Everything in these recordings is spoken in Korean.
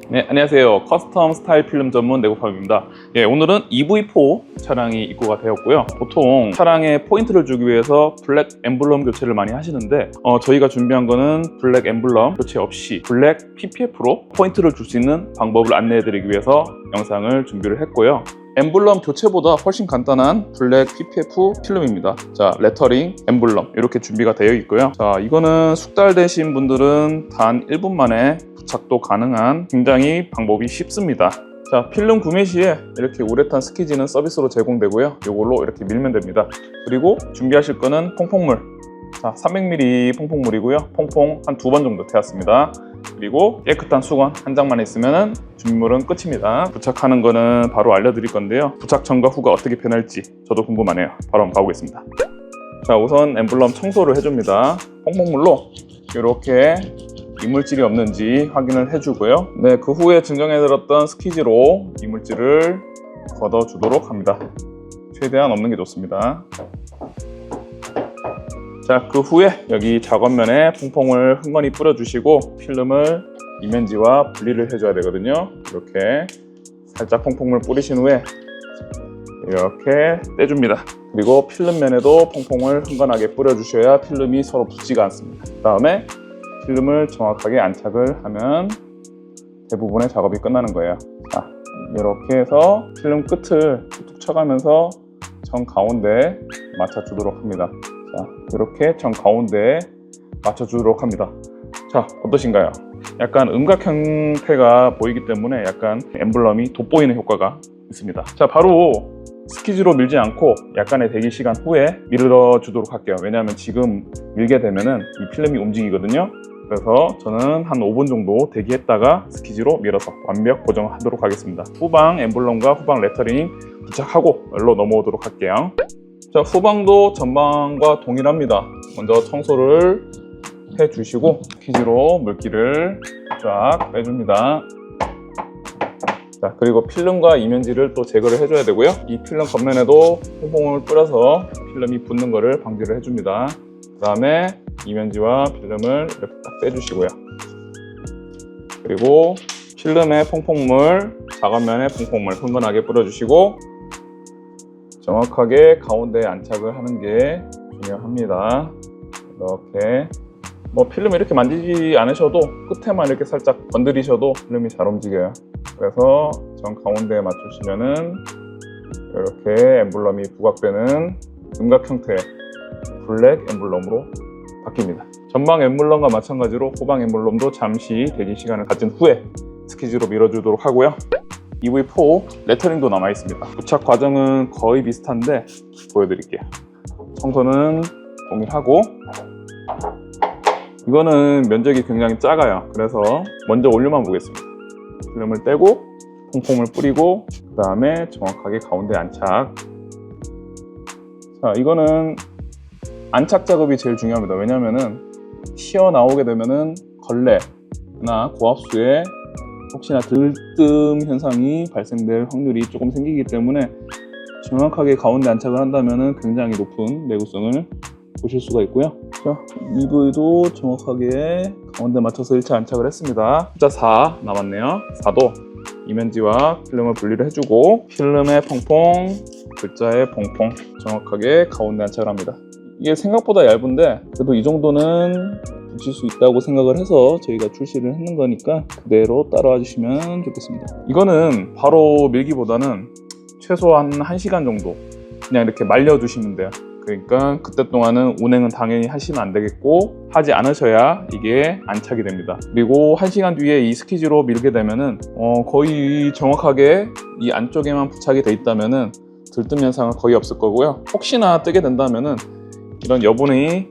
네, 안녕하세요. 커스텀 스타일 필름 전문 내구팝입니다. 예, 오늘은 EV4 차량이 입고가 되었고요. 보통 차량에 포인트를 주기 위해서 블랙 엠블럼 교체를 많이 하시는데 저희가 준비한 거는 블랙 엠블럼 교체 없이 블랙 PPF로 포인트를 줄 수 있는 방법을 안내해 드리기 위해서 영상을 준비를 했고요. 엠블럼 교체보다 훨씬 간단한 블랙 PPF 필름입니다. 자, 레터링, 엠블럼 이렇게 준비가 되어 있고요. 자, 이거는 숙달되신 분들은 단 1분 만에 부착도 가능한 굉장히 방법이 쉽습니다. 자, 필름 구매 시에 이렇게 우레탄 스키지는 서비스로 제공되고요. 이걸로 이렇게 밀면 됩니다. 그리고 준비하실 거는 퐁퐁물. 자, 300ml 퐁퐁물이고요. 퐁퐁 한 2번 정도 태웠습니다. 그리고 깨끗한 수건 한 장만 있으면 준비물은 끝입니다. 부착하는 거는 바로 알려드릴 건데요. 부착 전과 후가 어떻게 변할지 저도 궁금하네요. 바로 한번 가보겠습니다. 자, 우선 엠블럼 청소를 해줍니다. 퐁퐁물로 이렇게 이물질이 없는지 확인을 해주고요. 네, 그 후에 증정해드렸던 스키지로 이물질을 걷어주도록 합니다. 최대한 없는 게 좋습니다. 자, 그 후에 여기 작업면에 퐁퐁을 흥건히 뿌려주시고 필름을 이면지와 분리를 해줘야 되거든요. 이렇게 살짝 퐁퐁을 뿌리신 후에 이렇게 떼줍니다. 그리고 필름면에도 퐁퐁을 흥건하게 뿌려주셔야 필름이 서로 붙지가 않습니다. 그 다음에 필름을 정확하게 안착을 하면 대부분의 작업이 끝나는 거예요. 자, 이렇게 해서 필름 끝을 툭툭 쳐가면서 정 가운데 맞춰주도록 합니다. 자, 이렇게 정 가운데에 맞춰주도록 합니다. 자, 어떠신가요? 약간 음각 형태가 보이기 때문에 약간 엠블럼이 돋보이는 효과가 있습니다. 자, 바로 스키즈로 밀지 않고 약간의 대기 시간 후에 밀어주도록 할게요. 왜냐하면 지금 밀게 되면은 이 필름이 움직이거든요. 그래서 저는 한 5분 정도 대기했다가 스키즈로 밀어서 완벽 고정하도록 하겠습니다. 후방 엠블럼과 후방 레터링 부착하고 열로 넘어오도록 할게요. 자, 후방도 전방과 동일합니다. 먼저 청소를 해주시고 스키즈로 물기를 쫙 빼줍니다. 자, 그리고 필름과 이면지를 또 제거를 해줘야 되고요. 이 필름 겉면에도 퐁퐁을 뿌려서 필름이 붙는 것을 방지를 해줍니다. 그 다음에 이면지와 필름을 이렇게 딱 빼주시고요. 그리고 필름에 퐁퐁물, 작업면에 퐁퐁물 흥건하게 뿌려주시고 정확하게 가운데에 안착을 하는 게 중요합니다. 이렇게 필름 이렇게 만지지 않으셔도 끝에만 이렇게 살짝 건드리셔도 필름이 잘 움직여요. 그래서 정 가운데에 맞추시면은 이렇게 엠블럼이 부각되는 음각 형태의 블랙 엠블럼으로 바뀝니다. 전방 엠블럼과 마찬가지로 후방 엠블럼도 잠시 대기 시간을 가진 후에 스키즈로 밀어주도록 하고요. EV4 레터링도 남아 있습니다. 부착 과정은 거의 비슷한데 보여드릴게요. 청소는 동일하고 이거는 면적이 굉장히 작아요. 그래서 먼저 올려만 보겠습니다. 필름을 떼고 퐁퐁을 뿌리고 그 다음에 정확하게 가운데 안착. 자, 이거는 안착 작업이 제일 중요합니다. 왜냐면은 튀어나오게 되면은 걸레나 고압수에 혹시나 들뜸 현상이 발생될 확률이 조금 생기기 때문에 정확하게 가운데 안착을 한다면은 굉장히 높은 내구성을 보실 수가 있고요. 자, EV도 정확하게 가운데 맞춰서 1차 안착을 했습니다. 숫자 4 남았네요. 4도 이면지와 필름을 분리를 해주고 필름에 퐁퐁, 글자에 퐁퐁 정확하게 가운데 안착을 합니다. 이게 생각보다 얇은데 그래도 이 정도는 붙일 수 있다고 생각을 해서 저희가 출시를 했는 거니까 그대로 따라와 주시면 좋겠습니다. 이거는 바로 밀기보다는 최소한 1시간 정도 그냥 이렇게 말려주시면 돼요. 그러니까 그때 동안은 운행은 당연히 하시면 안 되겠고 하지 않으셔야 이게 안착이 됩니다. 그리고 1시간 뒤에 이 스키즈로 밀게 되면은 거의 정확하게 이 안쪽에만 부착이 돼 있다면은 들뜸 현상은 거의 없을 거고요. 혹시나 뜨게 된다면은 이런 여분의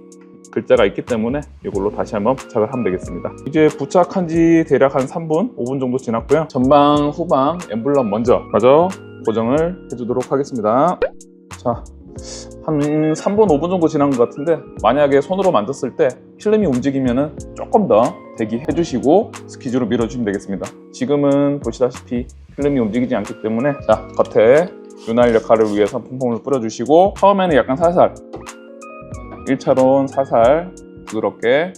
글자가 있기 때문에 이걸로 다시 한번 부착을 하면 되겠습니다. 이제 부착한 지 대략 한 3분, 5분 정도 지났고요. 전방, 후방 엠블럼 먼저 고정을 해주도록 하겠습니다. 자, 한 3분, 5분 정도 지난 것 같은데 만약에 손으로 만졌을 때 필름이 움직이면 조금 더 대기해 주시고 스키즈로 밀어주시면 되겠습니다. 지금은 보시다시피 필름이 움직이지 않기 때문에 자, 겉에 윤활 역할을 위해서 퐁퐁을 뿌려주시고 처음에는 약간 살살 1차로는 살살 부드럽게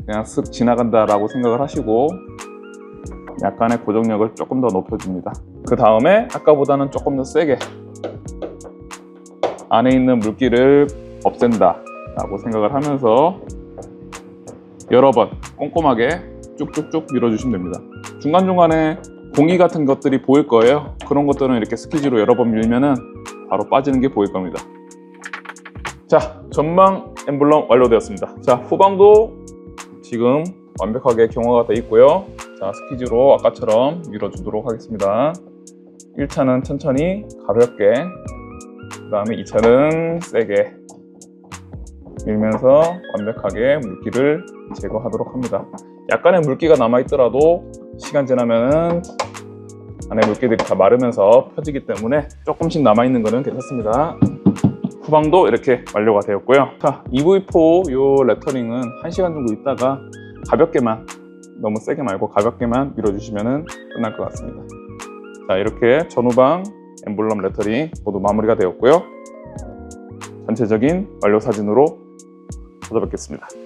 그냥 쓱 지나간다 라고 생각을 하시고 약간의 고정력을 조금 더 높여줍니다. 그 다음에 아까보다는 조금 더 세게 안에 있는 물기를 없앤다 라고 생각을 하면서 여러 번 꼼꼼하게 쭉쭉쭉 밀어주시면 됩니다. 중간중간에 공기 같은 것들이 보일 거예요. 그런 것들은 이렇게 스키즈로 여러 번 밀면은 바로 빠지는 게 보일 겁니다. 자, 전방 엠블럼 완료되었습니다. 자, 후방도 지금 완벽하게 경화가 되어 있고요. 자, 스키즈로 아까처럼 밀어주도록 하겠습니다. 1차는 천천히 가볍게, 그 다음에 2차는 세게 밀면서 완벽하게 물기를 제거하도록 합니다. 약간의 물기가 남아있더라도 시간 지나면 안에 물기들이 다 마르면서 펴지기 때문에 조금씩 남아있는 거는 괜찮습니다. 후방도 이렇게 완료가 되었고요. 자, EV4 요 레터링은 1시간 정도 있다가 가볍게만, 너무 세게 말고 가볍게만 밀어주시면 끝날 것 같습니다. 자, 이렇게 전후방 엠블럼 레터링 모두 마무리가 되었고요. 전체적인 완료 사진으로 찾아뵙겠습니다.